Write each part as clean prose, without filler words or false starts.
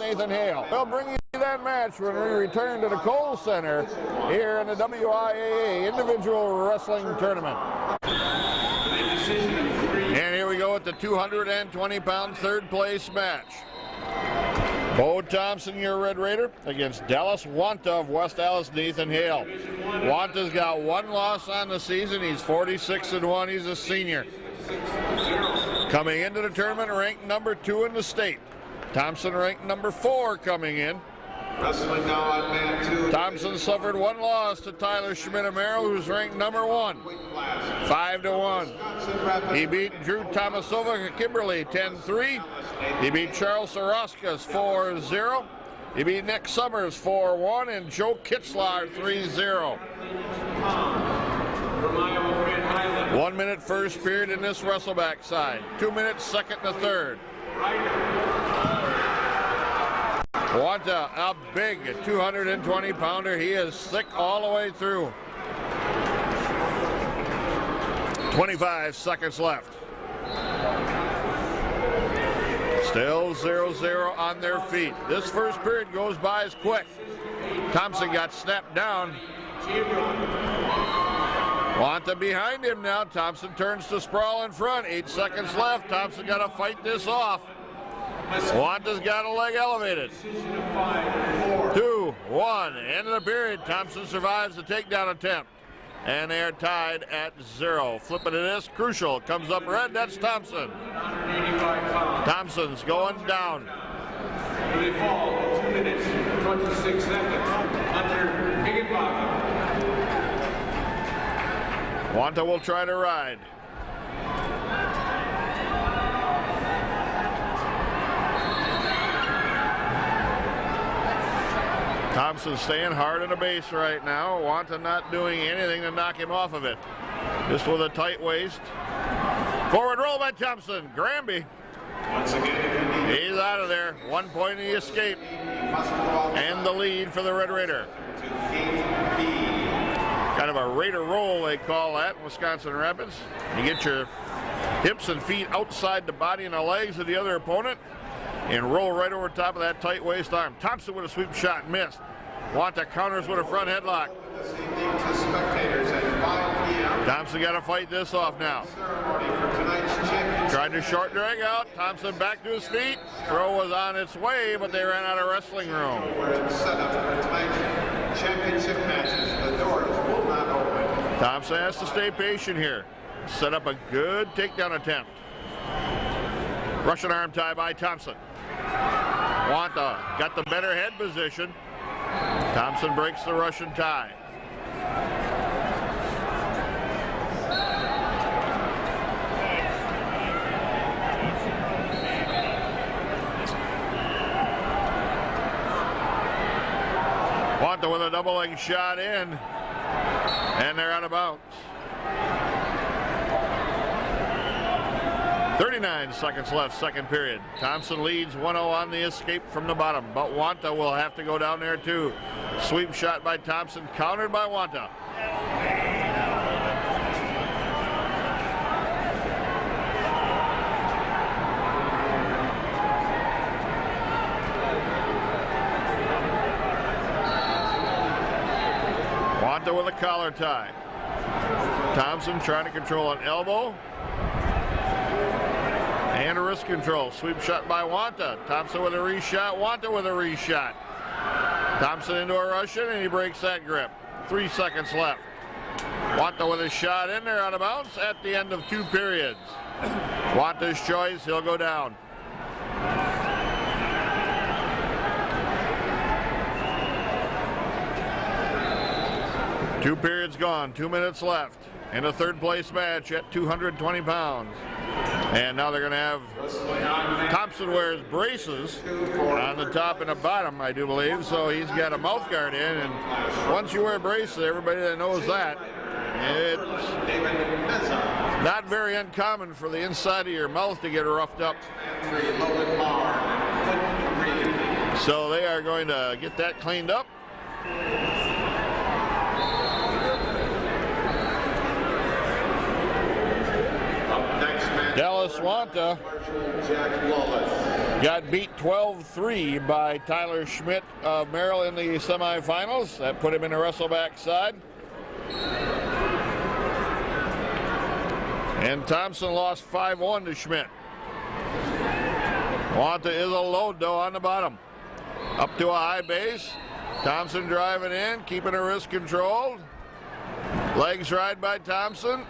Nathan Hale. We'll bring you that match when we return to the Kohl Center here in the WIAA Individual Wrestling Tournament. And here we go at the 220-pound third place match. Bo Thompson, your Red Raider, against Dallas Wanta of West Allis, Nathan Hale. Wanta's got one loss on the season. He's 46-1. He's a senior. Coming into the tournament, ranked number 2 in the state. Thompson ranked number 4 coming in. Wrestling now on mat 2. Thompson suffered one loss to Tyler Schmidt-Amaro, who's ranked number 1, 5-1. He beat Drew Tomasova Kimberly 10-3. He beat Charles Saraskas 4-0. He beat Nick Summers 4-1 and Joe Kitzlar 3-0. 1 minute first period in this wrestleback side. 2 minutes second to third. Wanta, a big 220-pounder. He is thick all the way through. 25 seconds left. Still 0-0 on their feet. This first period goes by as quick. Thompson got snapped down. Wanta behind him now. Thompson turns to sprawl in front. 8 seconds left. Thompson got to fight this off. Wanta's got a leg elevated. 2-1. End of the period. Thompson survives the takedown attempt. And they're tied at 0. Flipping to this, crucial. Comes up red, that's Thompson. Thompson's going down. 2 minutes, 26 seconds. Under Higginbotham. Wanta will try to ride. Thompson staying hard on the base right now. Wanta not doing anything to knock him off of it. Just with a tight waist. Forward roll by Thompson. Granby. Once again, he's out of there. 1 point in the escape. And the lead for the Red Raider. Kind of a Raider roll, they call that in Wisconsin Rapids. You get your hips and feet outside the body and the legs of the other opponent and roll right over top of that tight waist arm. Thompson with a sweep shot, missed. Wanta counters with a front headlock. Thompson got to fight this off now. Tried to short drag out. Thompson back to his feet. Throw was on its way, but they ran out of wrestling room. Championship matches, the doors will not open. Thompson has to stay patient here. Set up a good takedown attempt. Russian arm tie by Thompson. Wanta got the better head position. Thompson breaks the Russian tie. Wanta with a double leg shot in, and they're out of bounds. 39 seconds left, second period. Thompson leads 1-0 on the escape from the bottom, but Wanta will have to go down there too. Sweep shot by Thompson, countered by Wanta. Wanta with a collar tie. Thompson trying to control an elbow. And a wrist control. Sweep shot by Wanta. Thompson with a reshot. Wanta with a reshot. Thompson into a Russian, and he breaks that grip. 3 seconds left. Wanta with a shot in there out of bounds at the end of 2 periods. Wanta's choice, he'll go down. Two periods gone, 2 minutes left in a third place match at 220 pounds. And now they're going to have Thompson wears braces on the top and the bottom, I do believe. So he's got a mouth guard in. And once you wear braces, everybody that knows that, it's not very uncommon for the inside of your mouth to get roughed up. So they are going to get that cleaned up. Up next match. Dallas Wanta got beat 12-3 by Tyler Schmidt of Merrill in the semifinals. That put him in the wrestleback side. And Thompson lost 5-1 to Schmidt. Wanta is a load though on the bottom. Up to a high base. Thompson driving in, keeping her wrist controlled. Legs ride by Thompson.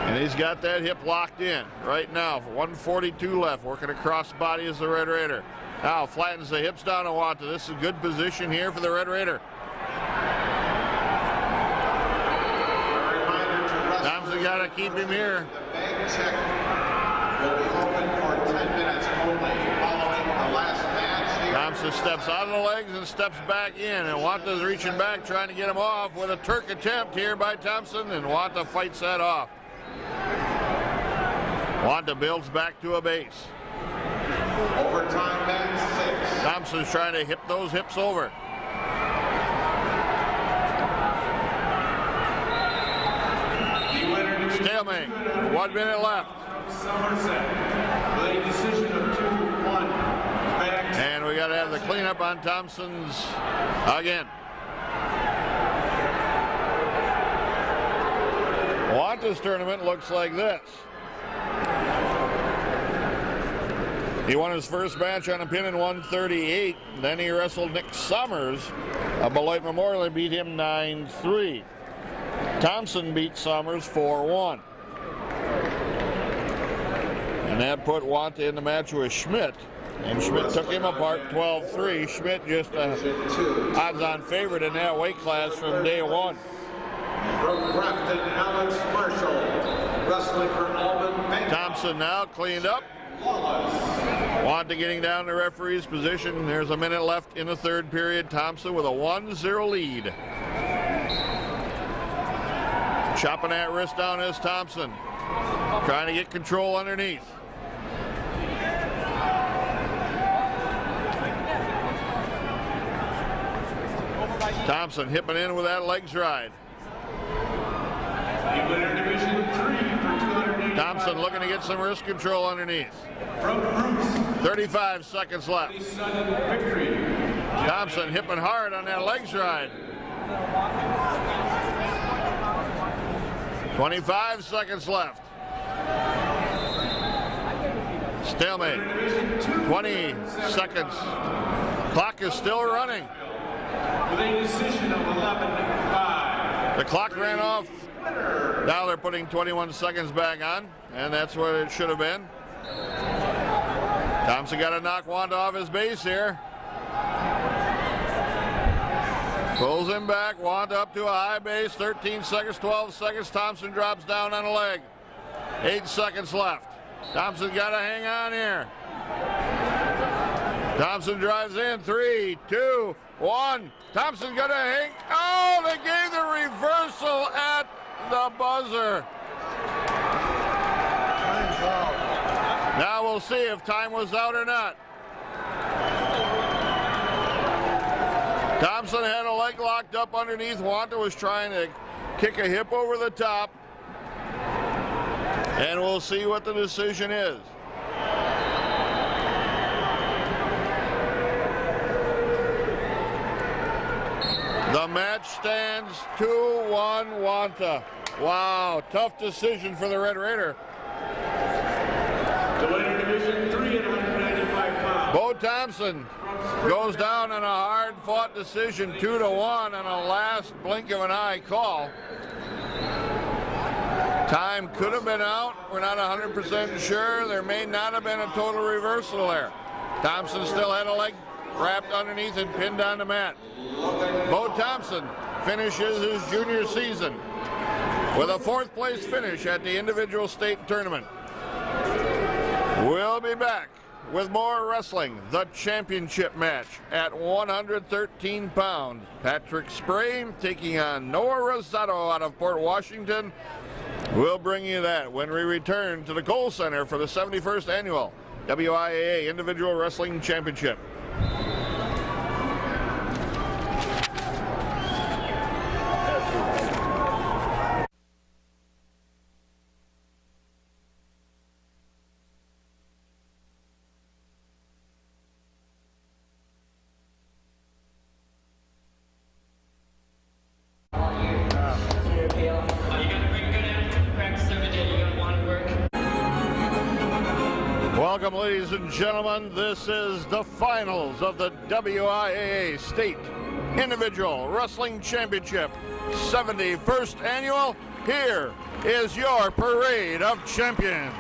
And he's got that hip locked in right now. 142 left, working across body as the Red Raider. Now flattens the hips down on Wanta. This is a good position here for the Red Raider. Thompson got to keep him here. The bag check will be open for 10 minutes only following the last match. Thompson steps out of the legs and steps back in, and Wanta's reaching back trying to get him off with a Turk attempt here by Thompson, and Wanta fights that off. Wanta builds back to a base. Overtime match 6. Thompson's trying to hip those hips over. Stalemate. 1 minute left. And we got to have the cleanup on Thompson's again. Wanta's tournament looks like this. He won his first match on a pin in 138. Then he wrestled Nick Summers of Beloit Memorial and beat him 9-3. Thompson beat Summers 4-1. And that put Wanta in the match with Schmidt. And Schmidt took him apart 12-3. Schmidt just an odds-on favorite in that weight class from day one. From Grafton, Alex Marshall, wrestling for Albany. Thompson now cleaned up. Wanta getting down the referee's position. There's a minute left in the third period. Thompson with a 1-0 lead. Chopping that wrist down is Thompson. Trying to get control underneath. Thompson hipping in with that legs ride. Thompson looking to get some wrist control underneath. 35 seconds left. Thompson hipping hard on that legs ride. 25 seconds left. Stalemate. 20 seconds. Clock is still running. With a decision of 11-5. The clock ran off. Now they're putting 21 seconds back on, and that's what it should have been. Thompson got to knock Wanta off his base here. Pulls him back. Wanta up to a high base. 13 seconds, 12 seconds. Thompson drops down on a leg. 8 seconds left. Thompson got to hang on here. Thompson drives in. 3, 2, 1. Thompson got to hang. Oh, they gave the reversal at the buzzer. Now we'll see if time was out or not. Thompson had a leg locked up underneath. Wanta was trying to kick a hip over the top. And we'll see what the decision is. The match stands 2-1 Wanta. Wow, tough decision for the Red Raider. The winner division 3 at 195 pounds. Bo Thompson goes down in a hard-fought decision, 2-1 on a last blink of an eye call. Time could have been out. We're not 100% sure. There may not have been a total reversal there. Thompson still had a leg wrapped underneath and pinned on the mat. Bo Thompson finishes his junior season with a 4th place finish at the individual state tournament. We'll be back with more wrestling. The championship match at 113 pounds. Patrick Spray taking on Noah Rosado out of Port Washington. We'll bring you that when we return to the Kohl Center for the 71st Annual WIAA Individual Wrestling Championship. Welcome, ladies and gentlemen. This is the finals of the WIAA State Individual Wrestling Championship, 71st Annual. Here is your Parade of Champions.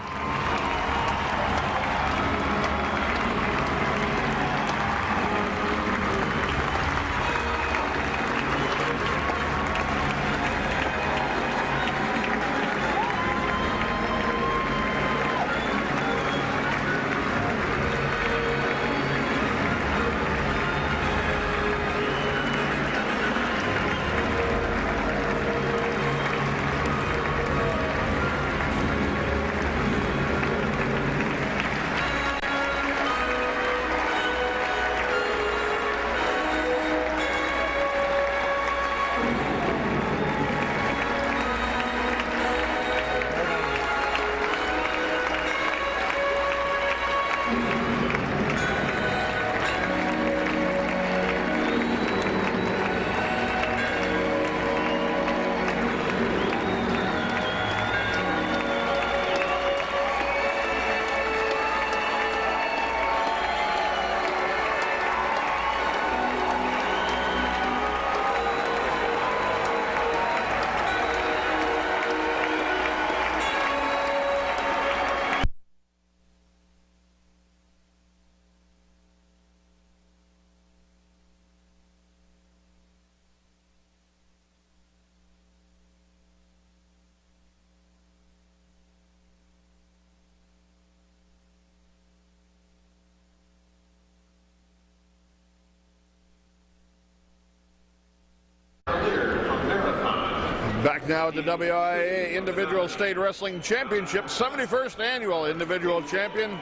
Back now at the WIAA Individual State Wrestling Championship, 71st Annual Individual Champion.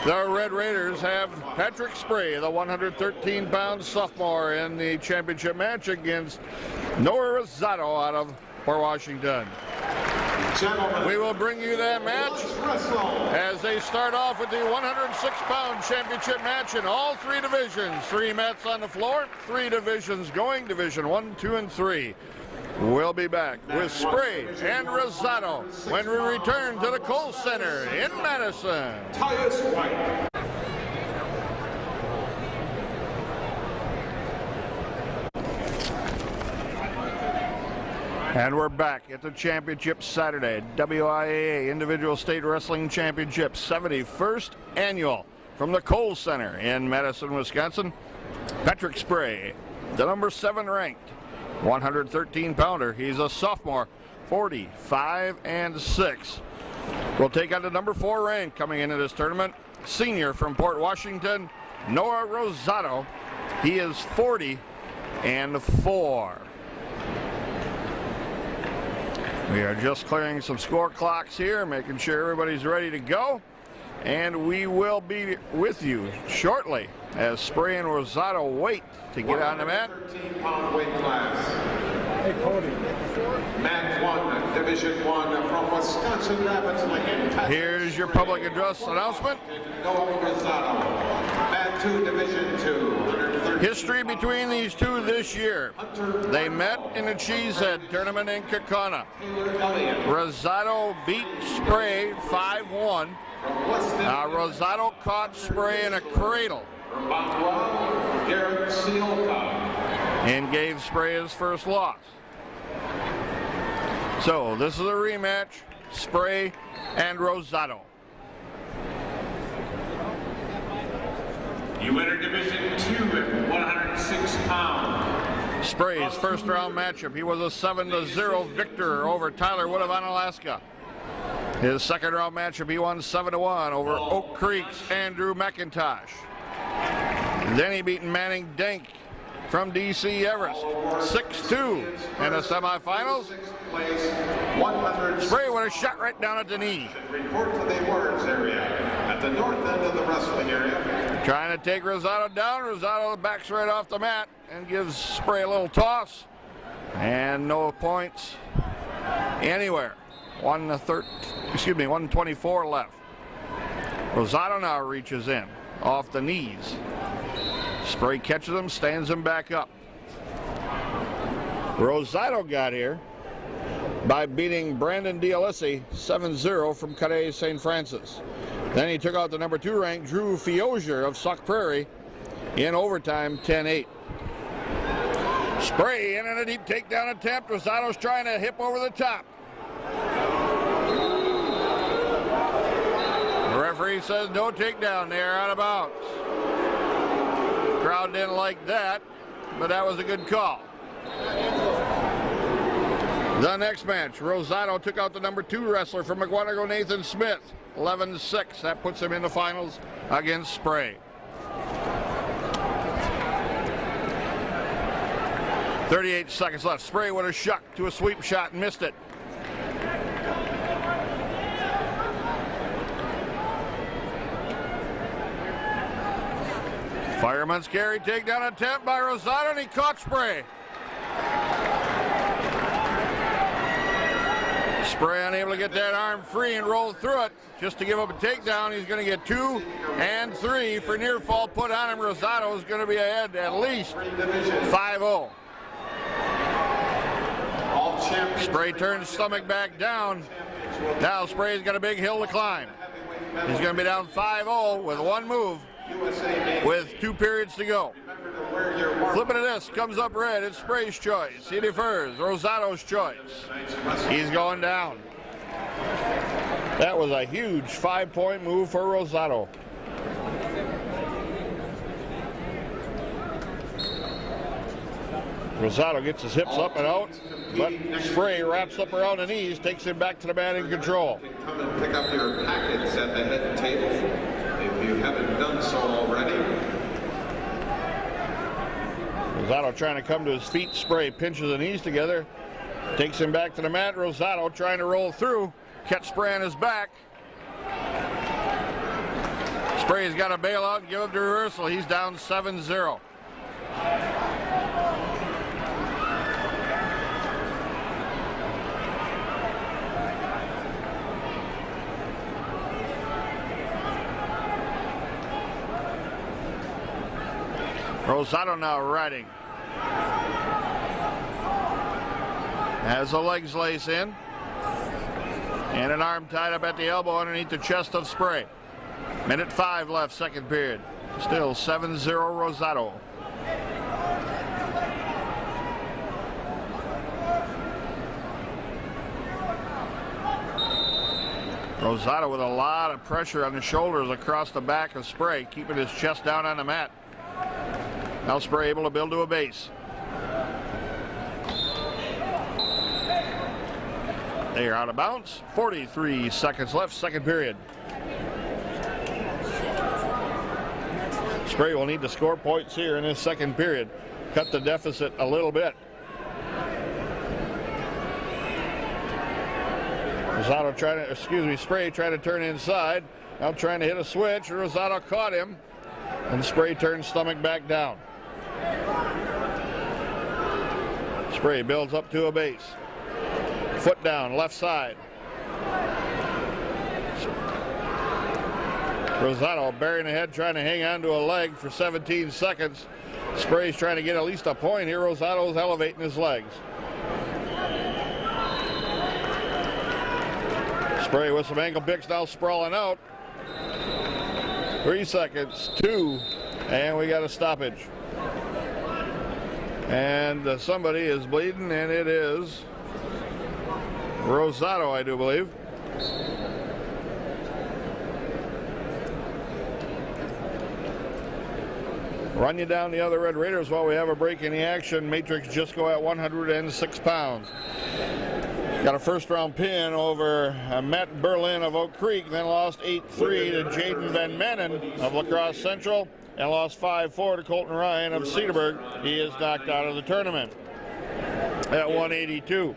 The Red Raiders have Patrick Spray, the 113-pound sophomore, in the championship match against Noah Rosado out of Port Washington. We will bring you that match as they start off with the 106-pound championship match in all three divisions. 3 mats on the floor, 3 divisions going, Division 1, 2, and 3. We'll be back with Spray and Rosado when we return to the Kohl Center in Madison. And we're back at the championship Saturday, WIAA Individual State Wrestling Championship, 71st Annual from the Kohl Center in Madison, Wisconsin. Patrick Spray, the number 7 ranked 113-pounder. He's a sophomore, 45-6. We'll take on the number 4 ranked coming into this tournament, senior from Port Washington, Noah Rosado. He is 40-4. We are just clearing some score clocks here, making sure everybody's ready to go. And we will be with you shortly as Spray and Rosado wait to get on the mat. 13-pound weight class. Hey, Cody. Mat 1, Division 1 from Wisconsin Rapids, Lincoln. Here's your public address announcement. Noah Rosado. Mat 2, Division 2. History between these two this year. They met in a cheesehead tournament in Kaukauna. Rosado beat Spray 5-1. Rosado caught Spray in a cradle and gave Spray his first loss. So this is a rematch, Spray and Rosado. You enter Division 2 at 106 pounds. Spray's first round matchup, he was a 7-0 victor over Tyler Wood of Onalaska. His second round matchup, he won 7-1 over Oak Creek's Andrew McIntosh. Then he beat Manning Denk from DC Everest, 6-2 in the semifinals. Spray with a shot right down at the knee. Report to the awards area at the north end of the wrestling area. Trying to take Rosado down. Rosado backs right off the mat and gives Spray a little toss. And no points anywhere. 124 left. Rosado now reaches in off the knees. Spray catches him, stands him back up. Rosado got here by beating Brandon Dialisi 7-0 from Cadets St. Francis. Then he took out the number 2 ranked Drew Fiosier of Sauk Prairie in overtime, 10-8. Spray in and a deep takedown attempt. Rosato's trying to hip over the top. The referee says no takedown there, out of bounds. Crowd didn't like that, but that was a good call. The next match, Rosato took out the number 2 wrestler from McGuanago, Nathan Smith, 11-6. That puts him in the finals against Spray. 38 seconds left. Spray with a shuck to a sweep shot and missed it. Fireman's carry takedown attempt by Rosato, and he caught Spray. Spray unable to get that arm free and roll through it. Just to give up a takedown, he's going to get 2 and 3 for near fall put on him. Rosato is going to be ahead at least 5-0. Spray turns stomach back down. Now Spray's got a big hill to climb. He's going to be down 5-0 with 1 move with 2 periods to go. Flipping to this, comes up red. It's Spray's choice. He defers. Rosato's choice. He's going down. That was a huge 5-point move for Rosato. Rosato gets his hips up and out, but Spray wraps up around the knees, takes him back to the mat in control. Come and pick up your packets at the head table if you haven't done so already. Rosato trying to come to his feet. Spray pinches the knees together, takes him back to the mat. Rosato trying to roll through, catch Spray on his back. Spray's got to bail out and give up the reversal. He's down 7-0. Rosato now riding. Has the legs lace in. And an arm tied up at the elbow underneath the chest of Spray. Minute 5 left, second period. Still 7-0 Rosato. Rosato with a lot of pressure on the shoulders across the back of Spray, keeping his chest down on the mat. Now Spray able to build to a base. They are out of bounds. 43 seconds left, second period. Spray will need to score points here in this second period. Cut the deficit a little bit. Rosato trying to, Spray trying to turn inside. Now trying to hit a switch. Rosato caught him. And Spray turns stomach back down. Spray builds up to a base. Foot down, left side. Rosato burying the head, trying to hang on to a leg for 17 seconds. Spray's trying to get at least a point here. Rosato's elevating his legs. Spray with some ankle picks, now sprawling out. 3 seconds, 2, and we got a stoppage. And somebody is bleeding, and it is Rosato, I do believe. Run you down the other Red Raiders while we have a break in the action. Matrix Jisco at 106 pounds. Got a first-round pin over Matt Berlin of Oak Creek, then lost 8-3 to Jaden Van Manen of La Crosse Central, and lost 5-4 to Colton Ryan of Cedarburg. He is knocked out of the tournament at 182.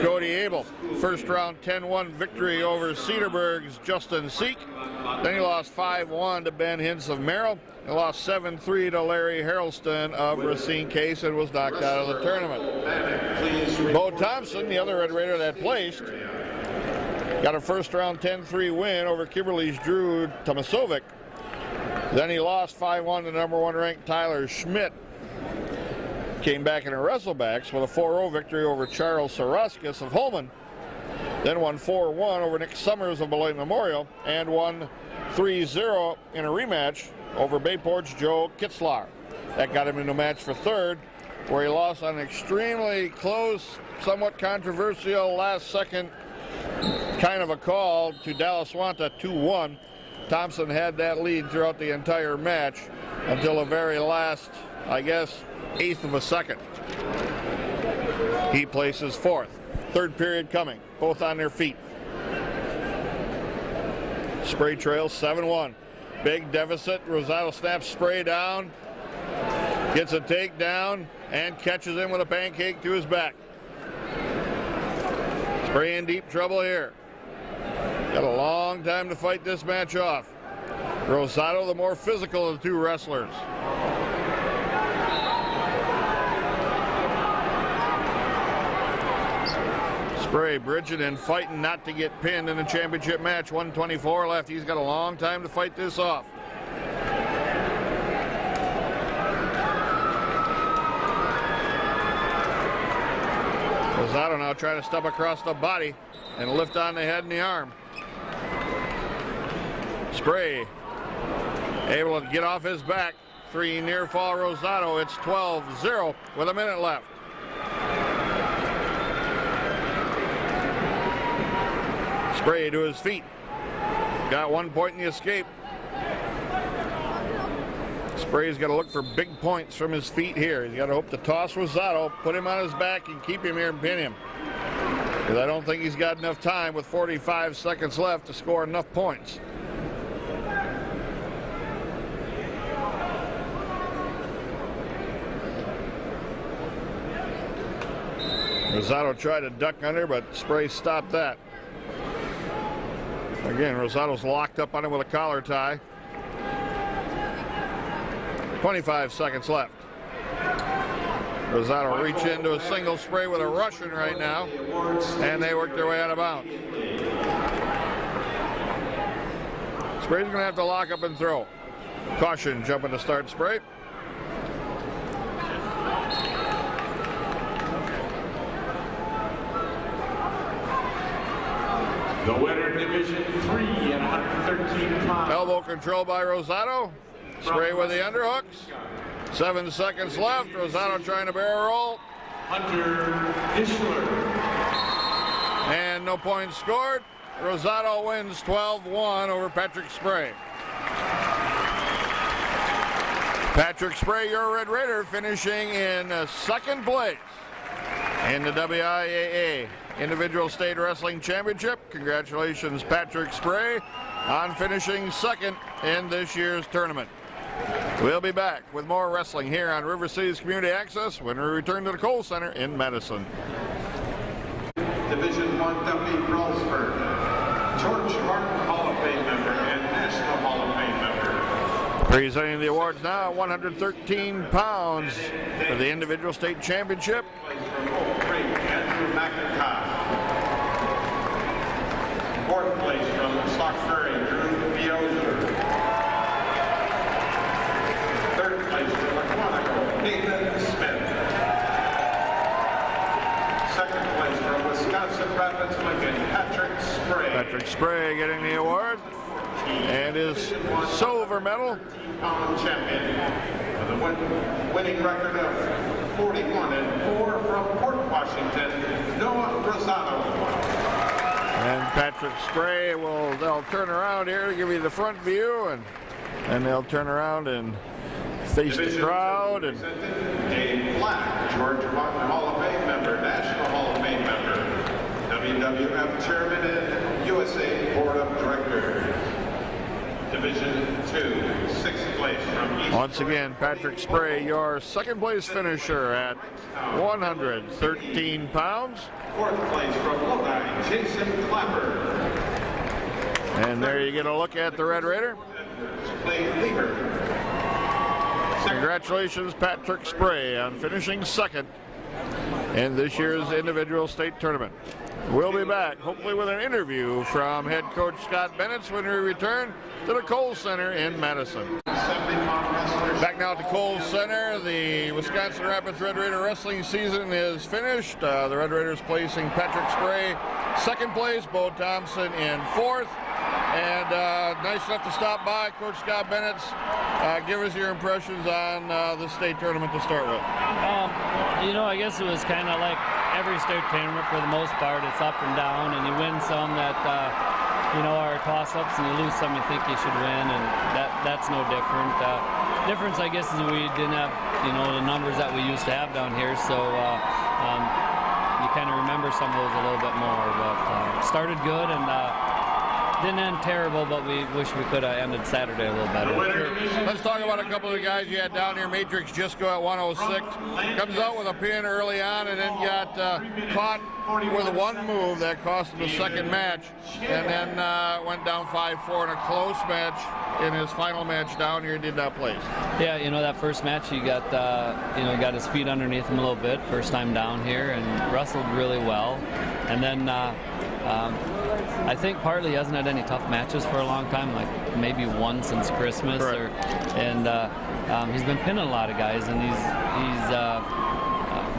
Cody Abel, first-round 10-1 victory over Cedarburg's Justin Seek. Then he lost 5-1 to Ben Hintz of Merrill, and lost 7-3 to Larry Harrelson of Racine Case, and was knocked out of the tournament. Bo Thompson, the other Red Raider that placed, got a first-round 10-3 win over Kimberly's Drew Tomasovic. Then he lost 5-1 to number 1 ranked Tyler Schmidt. Came back in a wrestlebacks with a 4-0 victory over Charles Saraskas of Holman. then won 4-1 over Nick Summers of Beloit Memorial, and won 3-0 in a rematch over Bayport's Joe Kitzlar. That got him into a match for third, where he lost on an extremely close, somewhat controversial last-second kind of a call to Dallas Wanta 2-1. Thompson had that lead throughout the entire match until the very last, I guess, eighth of a second. He places fourth. Third period coming, both on their feet. Spray trails 7-1. Big deficit. Rosado snaps Spray down, gets a takedown, and catches him with a pancake to his back. Spray in deep trouble here. Got a long time to fight this match off. Rosado, the more physical of the two wrestlers. Spray bridging and fighting not to get pinned in the championship match. 1:24 left. He's got a long time to fight this off. Rosado now trying to step across the body and lift on the head and the arm. Spray able to get off his back. 3 near fall Rosado. It's 12-0 with a minute left. Spray to his feet. Got 1 point in the escape. Spray's got to look for big points from his feet here. He's got to hope to toss Rosado, put him on his back, and keep him here and pin him. Because I don't think he's got enough time with 45 seconds left to score enough points. Rosado tried to duck under, but Spray stopped that. Again, Rosado's locked up on him with a collar tie. 25 seconds left. Rosado reach into a single Spray with a Russian right now, and they work their way out of bounds. Spray's gonna have to lock up and throw. Caution, jumping to start Spray. The winner, Division 3 at 113 pounds. Elbow control by Rosado. Spray with the underhooks. 7 seconds left. Rosado trying to barrel roll. Hunter Ischler. And no points scored. Rosado wins 12-1 over Patrick Spray. Patrick Spray, your Red Raider, finishing in second place in the WIAA Individual State Wrestling Championship. Congratulations, Patrick Spray, on finishing second in this year's tournament. We'll be back with more wrestling here on River City's Community Access when we return to the Kohl Center in Madison. Division 1 W. Brelsford, George Martin Hall of Fame member and National Hall of Fame member. Presenting the awards now, 113 pounds for the Individual State Championship. Andrew McIntosh. Fourth place from Stockbury, Drew Bioser. Third place from Aquanico, Nathan Smith. Second place from Wisconsin Rapids, Lincoln, Patrick Spray. Patrick Spray getting the award and his silver medal. Pound champion with a winning record of 41-4 from Port Washington, Noah Rosado. And Patrick Spray they'll turn around here to give you the front view, and they'll turn around and face the crowd. And Dave Black, George Martin Hall of Fame member, National Hall of Fame member, WWF Chairman and USA Board of Directors. Division 2, sixth place from East. Once again, Patrick Spray, your second place finisher at 113 pounds. Fourth place from Lodi, Jason Clapper. And there you get a look at the Red Raider. Clay Lieber. Congratulations, Patrick Spray, on finishing second in this year's individual state tournament. We'll be back, hopefully with an interview from head coach Scott Bennett when we return to the Kohl Center in Madison. Back now at the Kohl Center, the Wisconsin Rapids Red Raider wrestling season is finished. The Red Raiders placing Patrick Spray second place, Bo Thompson in fourth. And nice enough to stop by, Coach Scott Bennett. Give us your impressions on the state tournament to start with. I guess it was kind of like every state tournament for the most part. It's up and down, and you win some that are toss-ups, and you lose some you think you should win, and that's no different. Difference, I guess, is we didn't have the numbers that we used to have down here, so you kind of remember some of those a little bit more. But started good and didn't end terrible, but we wish we could have ended Saturday a little better. Let's talk about a couple of the guys you had down here. Matrix Jisco at 106 comes out with a pin early on, and then got caught with one move that cost him the second match, and then went down 5-4 in a close match. In his final match down here, did not place. Yeah, that first match he got got his feet underneath him a little bit, first time down here, and wrestled really well. And then I think partly he hasn't had any tough matches for a long time, like maybe one since Christmas. He's been pinning a lot of guys, and he's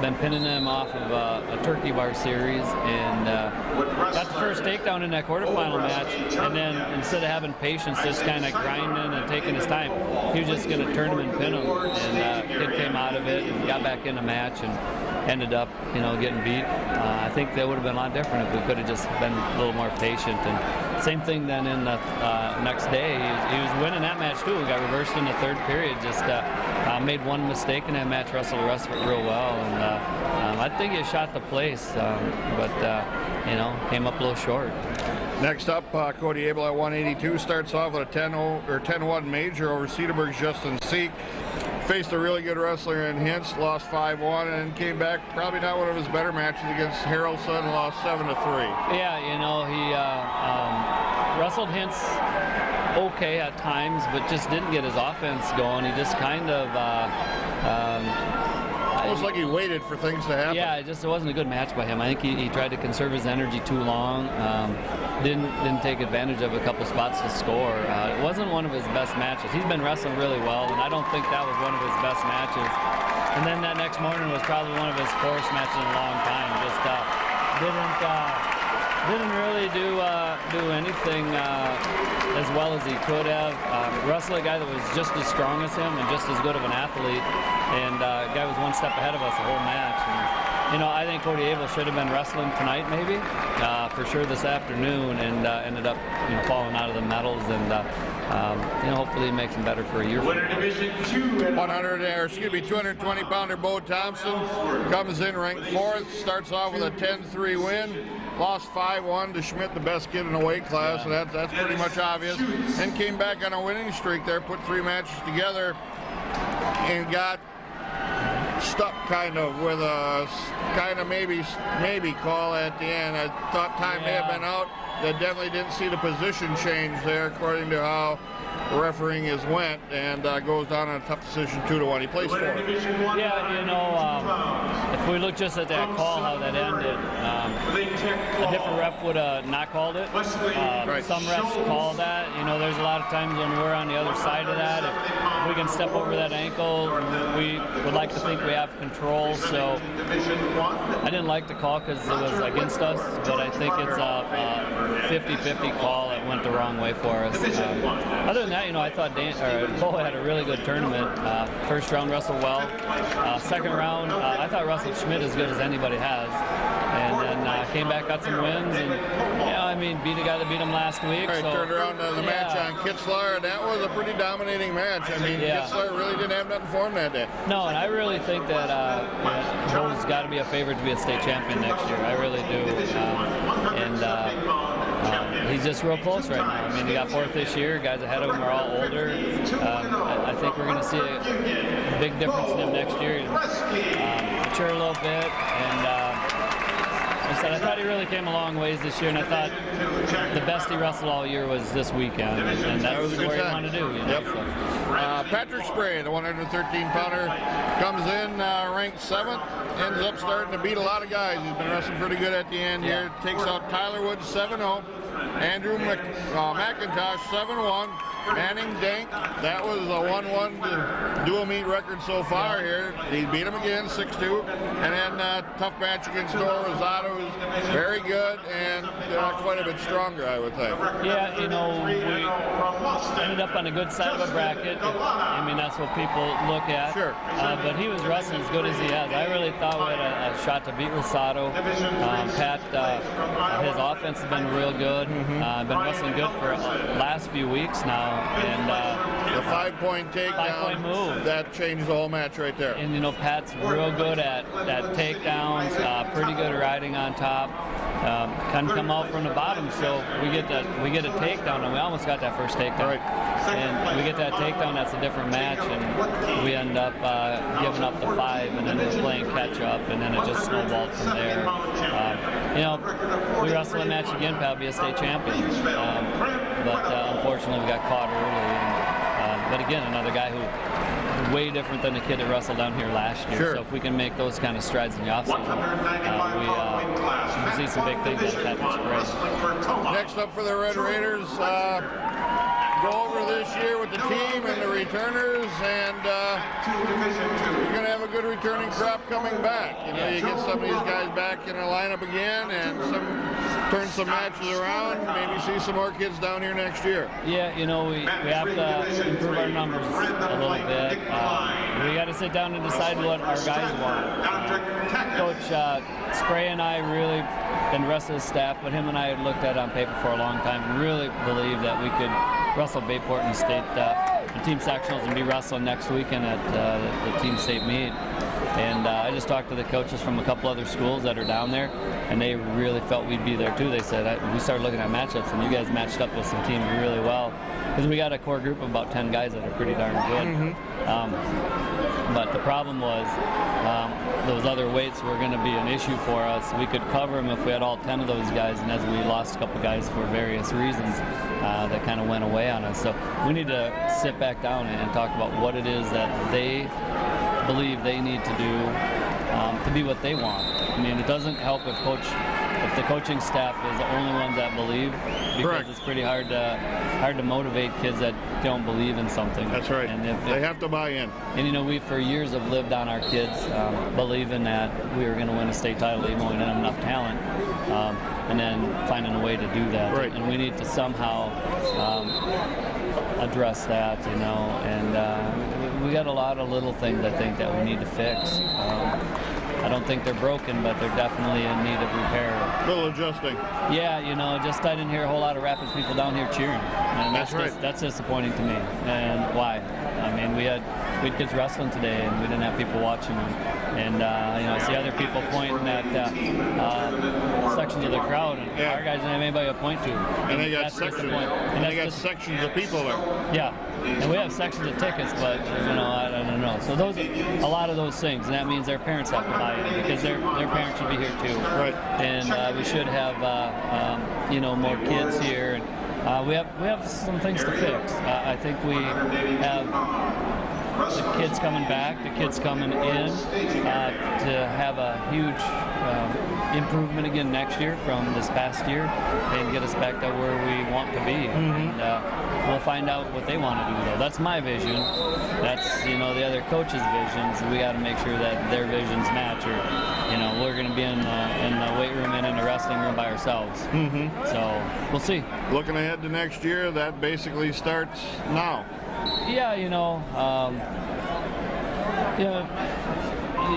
been pinning them off of a turkey bar series, and got the first takedown in that quarterfinal match, and then instead of having patience, just kind of grinding and taking his time, he was just going to turn him and pin him, and kid came out of it and got back in the match and ended up getting beat. I think that would have been a lot different if we could have just been a little more patient. And same thing then in the next day, he was winning that match too. We got reversed in the third period, just made one mistake in that match, wrestled the rest of it real well, and I think he shot the place, but came up a little short. Next up, Cody Abel at 182 starts off with a 10-1 major over Cedarburg's Justin Seek. Faced a really good wrestler in Hintz, lost 5-1, and came back probably not one of his better matches against Harrelson, and lost 7-3. Yeah, he wrestled Hintz okay at times, but just didn't get his offense going. He just kind of almost like he waited for things to happen. Yeah, it wasn't a good match by him. I think he tried to conserve his energy too long. Didn't take advantage of a couple spots to score. It wasn't one of his best matches. He's been wrestling really well, and I don't think that was one of his best matches. And then that next morning was probably one of his poorest matches in a long time. Just didn't really do anything as well as he could have. Wrestled a guy that was just as strong as him and just as good of an athlete, and the guy was one step ahead of us the whole match. And, I think Cody Abel should have been wrestling tonight, maybe, for sure this afternoon, and ended up falling out of the medals, and hopefully it makes him better for a year. Winner Division 2 220-pounder Bo Thompson comes in ranked fourth, starts off with a 10-3 win. Lost 5-1 to Schmidt, the best kid in the weight class, and that's pretty much obvious. And came back on a winning streak there, put 3 matches together, and got stuck kind of with a kind of maybe call at the end. I thought time may have been out. They definitely didn't see the position change there according to how refereeing is went, and goes down on a tough decision 2-1. He plays 4. Yeah, if we look just at that call, how that ended, a different ref would have not called it. Some refs call that. There's a lot of times when we're on the other side of that, if we can step over that ankle, we would like to think we have control. So I didn't like the call because it was against us, but I think it's a 50-50 call. It went the wrong way for us. Other than that, I thought Bo had a really good tournament. First round wrestled well. Second round, I thought wrestled Schmidt as good as anybody has. And then came back, got some wins, and beat a guy that beat him last week. Right, so, turned around the match on Kitzler, and that was a pretty dominating match. Kitzler really didn't have nothing for him that day. No, and I really think that Bo's got to be a favorite to be a state champion next year. I really do. He's just real close right now. He got 4th this year. Guys ahead of him are all older. I think we're going to see a big difference in him next year. Mature a little bit, and just said, I thought he really came a long ways this year, and I thought the best he wrestled all year was this weekend, and that's was a good what you time. want to do. You know, Yep. so. Patrick Spray, the 113-pounder, comes in ranked 7th, ends up starting to beat a lot of guys. He's been wrestling pretty good at the end here. Takes out Tyler Woods 7-0, Andrew McIntosh 7-1, Manning Dank, that was a 1-1 dual meet record so far here. He beat him again 6-2, and then tough match against Noah Rosado, who's very good and quite a bit stronger, I would think. Yeah, you know, we ended up on a good side of a bracket. I mean, that's what people look at. Sure. But he was wrestling as good as he has. I really thought we had a shot to beat Rosado. Pat, his offense has been real good. Been wrestling good for the last few weeks now. And the 5-point takedown, 5-point move. that changed the whole match right there. And you know, Pat's real good at takedowns, pretty good riding on top. Can come out from the bottom, so we get a takedown, and we almost got that first takedown. Right. And we get that takedown, that's a different match, and we end up giving up the 5, and then we're playing catch up, and then it just snowballed from there. You know, we wrestle a match again, Pat will be a state champion, but unfortunately we got caught early. But again, another guy who way different than the kid that wrestled down here last year. Sure. So if we can make those kind of strides in the offseason, we see some big things out of Patrick Spray. Next up for the Red Raiders, go over this year with the team and the returners, and you're going to have a good returning crop coming back. You know, you get some of these guys back in the lineup again, and turn some matches around, maybe see some more kids down here next year. Yeah, you know, we have to improve our numbers a little bit. We got to sit down and decide what our guys want. Coach Spray and I really, and the rest of the staff, but him and I had looked at it on paper for a long time and really believed that we could wrestle Bayport in the state the team sectionals and be wrestling next weekend at the team state meet. And I just talked to the coaches from a couple other schools that are down there, and they really felt we'd be there too. They said, we started looking at matchups, and you guys matched up with some teams really well. Because we got a core group of about 10 guys that are pretty darn good. But the problem was those other weights were going to be an issue for us. We could cover them if we had all 10 of those guys, and as we lost a couple guys for various reasons, that kind of went away on us. So we need to sit back down and talk about what it is that they believe they need to do to be what they want. I mean, it doesn't help if the coaching staff is the only ones that believe, because Correct. It's pretty hard to motivate kids that don't believe in something. That's right. And they have to buy in. And you know, we for years have lived on our kids believing that we were going to win a state title even though we didn't have enough talent, and then finding a way to do that. Right. And we need to somehow address that, you know, and we got a lot of little things I think that we need to fix. I don't think they're broken, but they're definitely in need of repair. A little adjusting. Yeah, you know, I didn't hear a whole lot of Rapids people down here cheering, and That's right. that's disappointing to me. And why? I mean, we had kids wrestling today, and we didn't have people watching them. And you know, I see other people pointing at sections of the crowd, and Yeah. our guys didn't have anybody to point to. And they got that's sections. disappointing. And they got that's sections of people there. yeah, and we have sections of tickets, but you know, I don't know. So those, a lot of those things, and that means their parents have to buy in because their parents should be here too. Right. And we should have you know, more kids here. And we have some things to fix. I think we have the kids coming back, the kids coming in to have a huge improvement again next year from this past year and get us back to where we want to be. And we'll find out what they want to do though. That's my vision. That's, you know, the other coaches' visions. We got to make sure that their visions match, or you know, we're going to be in the weight room and in the wrestling room by ourselves. So we'll see. Looking ahead to next year, that basically starts now. Yeah, you know,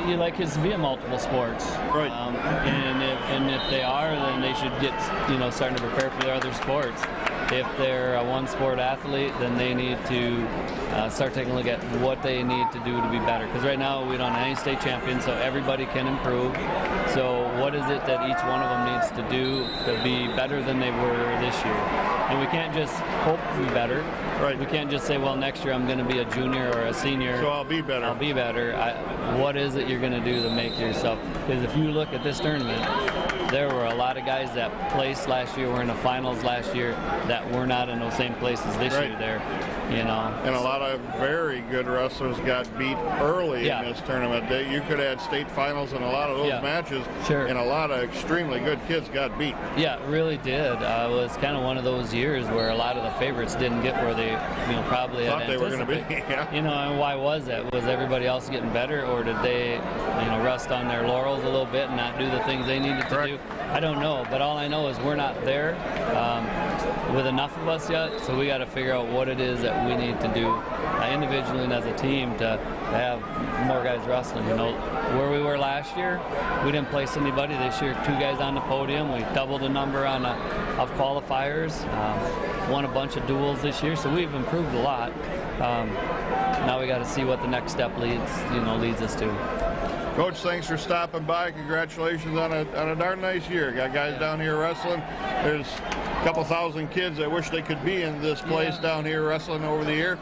you like kids to be in multiple sports, Right. And if they are, then they should get, you know, starting to prepare for their other sports. If they're a one-sport athlete, then they need to start taking a look at what they need to do to be better. Because right now we don't have any state champions, so everybody can improve. So what is it that each one of them needs to do to be better than they were this year? And we can't just hope to be better. Right. We can't just say, well, next year I'm going to be a junior or a senior. So I'll be better. I'll be better. What is it you're going to do to make yourself? Because if you look at this tournament, there were a lot of guys that placed last year, were in the finals last year, that were not in those same places this Right. year there, you know. And a lot of very good wrestlers got beat early Yeah. in this tournament. You could have state finals in a lot of those Yeah. matches, Sure. and a lot of extremely good kids got beat. Yeah, it really did. It was kind of one of those years where a lot of the favorites didn't get where they, probably Thought had they were going to be. anticipated. Yeah. And why was that? Was everybody else getting better, or did they, rest on their laurels a little bit and not do the things they needed to Correct. do? I don't know, but all I know is we're not there with enough of us yet, so we got to figure out what it is that we need to do individually and as a team to have more guys wrestling. Where we were last year, we didn't place anybody. This year, 2 guys on the podium. We doubled the number of qualifiers. Won a bunch of duels this year, so we've improved a lot. Now we got to see what the next step leads us to. Coach, thanks for stopping by. Congratulations on a darn nice year. Got guys down here wrestling. There's a couple thousand kids that wish they could be in this place down here wrestling over the year.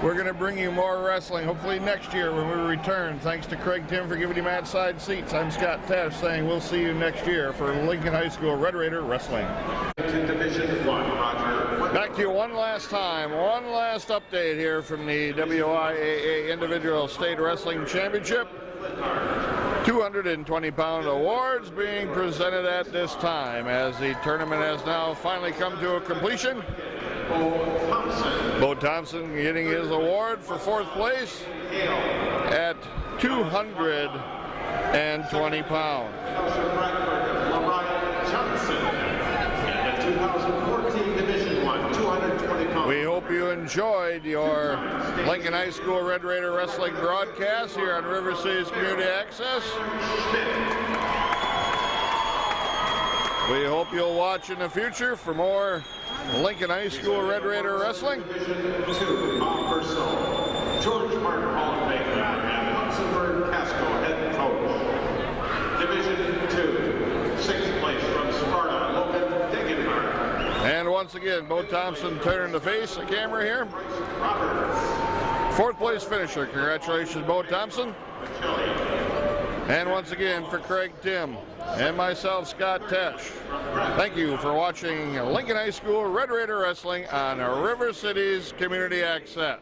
We're going to bring you more wrestling, hopefully next year when we return. Thanks to Craig Timm for giving him outside seats. I'm Scott Tesch saying we'll see you next year for Lincoln High School Red Raider Wrestling. Division 1, Roger. Back to you one last time. One last update here from the WIAA Individual State Wrestling Championship. 220-pound awards being presented at this time as the tournament has now finally come to a completion. Bo Thompson getting his award for 4th place at 220 pounds. We hope you enjoyed your Lincoln High School Red Raider Wrestling broadcast here on River Cities Community Access. We hope you'll watch in the future for more Lincoln High School Red Raider Wrestling. Division 2, Bob Purcell, George Martin Hall of Fame, and Hudsonburg Casco, head coach. Division 2, 6th place from Sparta, Logan Degenhardt. And once again, Bo Thompson turning to face the camera here. 4th place finisher. Congratulations, Bo Thompson. And once again, for Craig Timm and myself, Scott Tesch, thank you for watching Lincoln High School Red Raider Wrestling on River Cities Community Access.